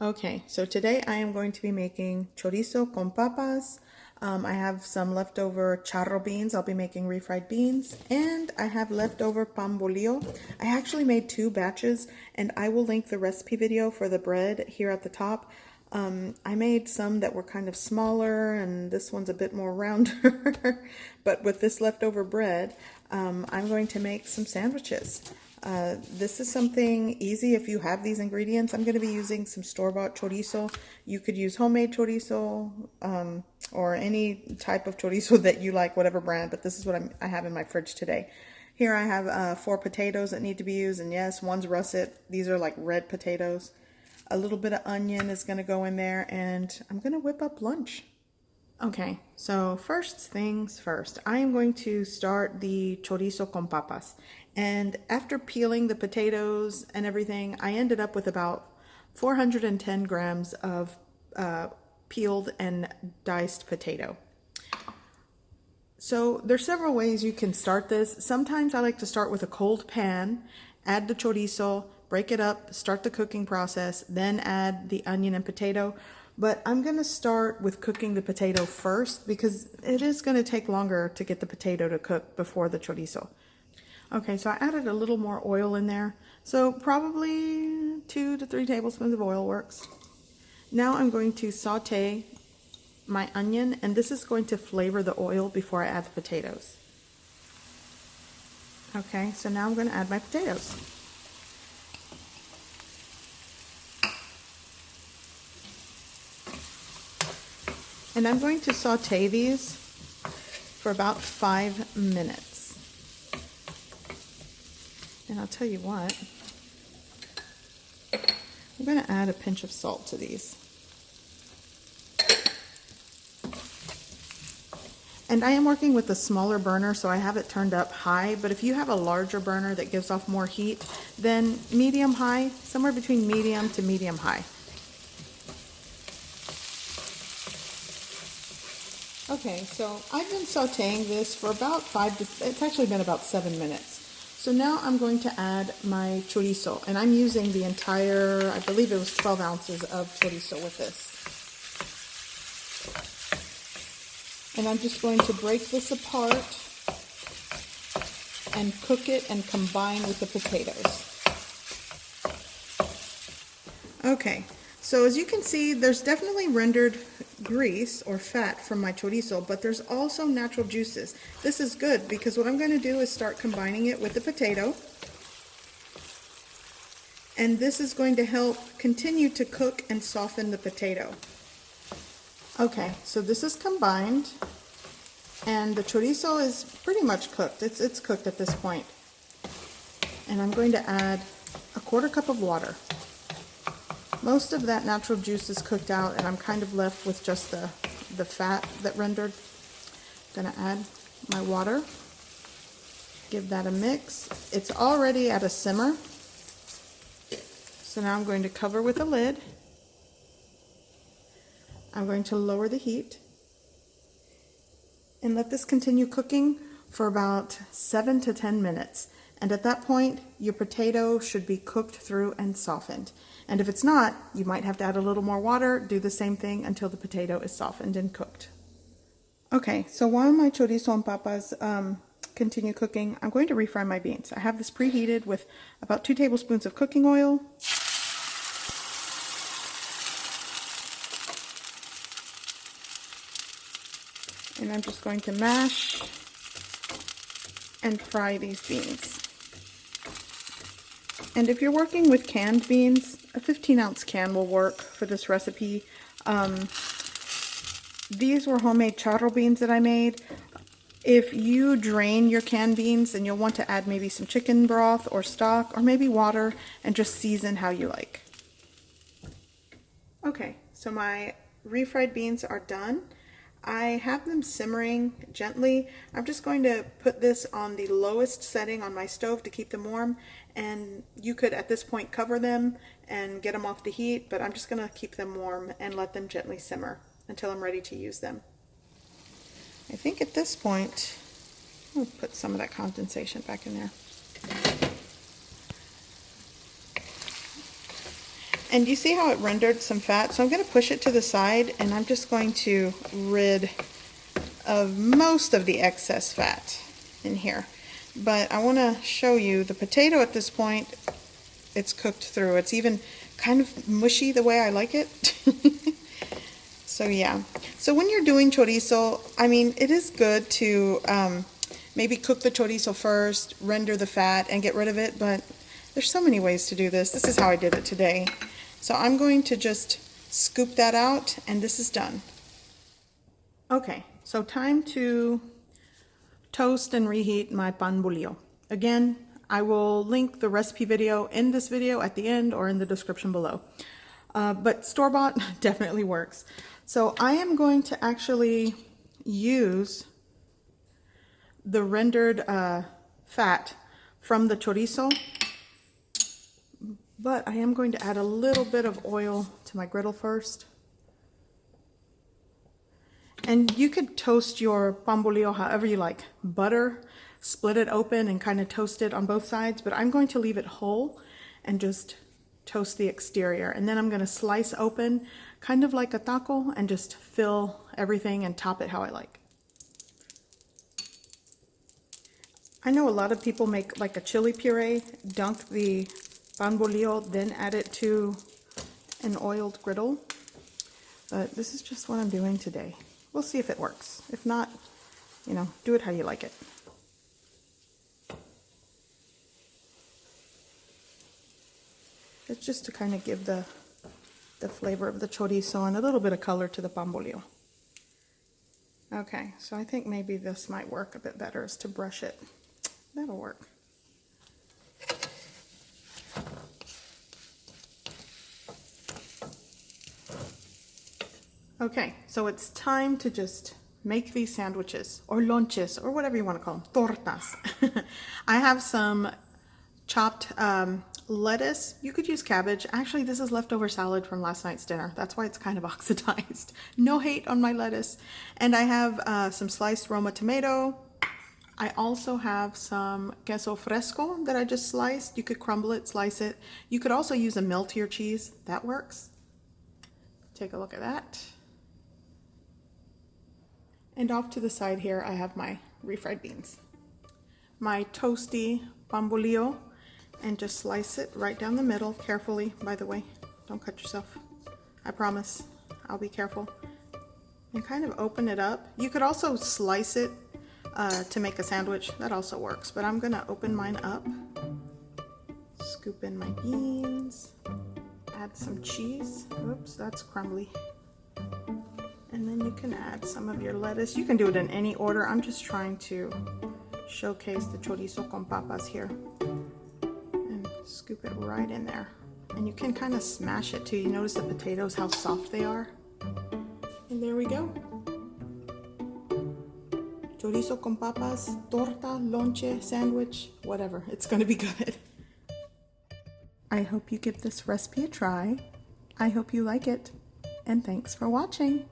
Okay, so today I am going to be making chorizo con papas. I have some leftover charro beans. I'll be making refried beans, and I have leftover pan bolillo. I actually made 2 batches, and I will link the recipe video for the bread here at the top. I made some that were kind of smaller, and this one's a bit more rounder. But with this leftover bread, I'm going to make some sandwiches. This is something easy if you have these ingredients. I'm going to be using some store-bought chorizo. You could use homemade chorizo or any type of chorizo that you like, whatever brand, but this is what I have in my fridge today. Here I have 4 potatoes that need to be used, and yes, one's russet. These are like red potatoes. A little bit of onion is going to go in there, and I'm going to whip up lunch. Okay, so first things first, I am going to start the chorizo con papas. And after peeling the potatoes and everything, I ended up with about 410 grams of peeled and diced potato. So there's several ways you can start this. Sometimes I like to start with a cold pan, add the chorizo, break it up, start the cooking process, then add the onion and potato. But I'm going to start with cooking the potato first because it is going to take longer to get the potato to cook before the chorizo. Okay, so I added a little more oil in there. So probably 2 to 3 tablespoons of oil works. Now I'm going to saute my onion, and this is going to flavor the oil before I add the potatoes. Okay, so now I'm going to add my potatoes. And I'm going to saute these for about 5 minutes. And I'll tell you what, I'm going to add a pinch of salt to these. And I am working with a smaller burner, so I have it turned up high, but if you have a larger burner that gives off more heat, then medium high, somewhere between medium to medium high. Okay, so I've been sauteing this for about it's actually been about 7 minutes. So now I'm going to add my chorizo, and I'm using the entire, I believe it was 12 ounces of chorizo with this. And I'm just going to break this apart and cook it and combine with the potatoes. Okay, so as you can see, there's definitely rendered grease or fat from my chorizo, but there's also natural juices. This is good because what I'm going to do is start combining it with the potato, and this is going to help continue to cook and soften the potato. Okay, so this is combined, and the chorizo is pretty much cooked. It's cooked at this point. And I'm going to add a 1/4 cup of water. Most of that natural juice is cooked out, and I'm kind of left with just the fat that rendered. I'm going to add my water, give that a mix. It's already at a simmer, so now I'm going to cover with a lid. I'm going to lower the heat and let this continue cooking for about 7 to 10 minutes. And at that point, your potato should be cooked through and softened. And if it's not, you might have to add a little more water, do the same thing until the potato is softened and cooked. Okay, so while my chorizo and papas continue cooking, I'm going to refry my beans. I have this preheated with about 2 tablespoons of cooking oil. And I'm just going to mash and fry these beans. And if you're working with canned beans, a 15-ounce can will work for this recipe. These were homemade charro beans that I made. If you drain your canned beans, then you'll want to add maybe some chicken broth or stock or maybe water and just season how you like. Okay, so my refried beans are done. I have them simmering gently. I'm just going to put this on the lowest setting on my stove to keep them warm, and you could at this point cover them and get them off the heat, but I'm just going to keep them warm and let them gently simmer until I'm ready to use them. I think at this point, I'll put some of that condensation back in there. And you see how it rendered some fat? So I'm going to push it to the side, and I'm just going to rid of most of the excess fat in here. But I want to show you the potato at this point. It's cooked through. It's even kind of mushy the way I like it. So yeah. So when you're doing chorizo, I mean, it is good to maybe cook the chorizo first, render the fat, and get rid of it. But there's so many ways to do this. This is how I did it today. So I'm going to just scoop that out, and this is done. Okay, so time to toast and reheat my pan bolillo. Again, I will link the recipe video in this video at the end or in the description below. But store-bought definitely works. So I am going to actually use the rendered fat from the chorizo, but I am going to add a little bit of oil to my griddle first. And you could toast your pan bolillo however you like. Butter, split it open and kind of toast it on both sides, but I'm going to leave it whole and just toast the exterior. And then I'm going to slice open kind of like a taco and just fill everything and top it how I like. I know a lot of people make like a chili puree, dunk the pan bolillo, then add it to an oiled griddle. But this is just what I'm doing today. We'll see if it works. If not, you know, do it how you like it. It's just to kind of give the flavor of the chorizo and a little bit of color to the pan bolillo. Okay, so I think maybe this might work a bit better, is to brush it. That'll work. Okay, so it's time to just make these sandwiches, or lonches, or whatever you want to call them, tortas. I have some chopped lettuce. You could use cabbage. Actually, this is leftover salad from last night's dinner. That's why it's kind of oxidized. No hate on my lettuce. And I have some sliced Roma tomato. I also have some queso fresco that I just sliced. You could crumble it, slice it. You could also use a meltier cheese. That works. Take a look at that. And off to the side here, I have my refried beans. My toasty pan bolillo, and just slice it right down the middle, carefully, by the way. Don't cut yourself. I promise, I'll be careful. And kind of open it up. You could also slice it to make a sandwich. That also works, but I'm gonna open mine up. Scoop in my beans. Add some cheese. Oops, that's crumbly. And then you can add some of your lettuce. You can do it in any order. I'm just trying to showcase the chorizo con papas here. And scoop it right in there. And you can kind of smash it too. You notice the potatoes, how soft they are. And there we go. Chorizo con papas, torta, lonche, sandwich, whatever. It's gonna be good. I hope you give this recipe a try. I hope you like it. And thanks for watching.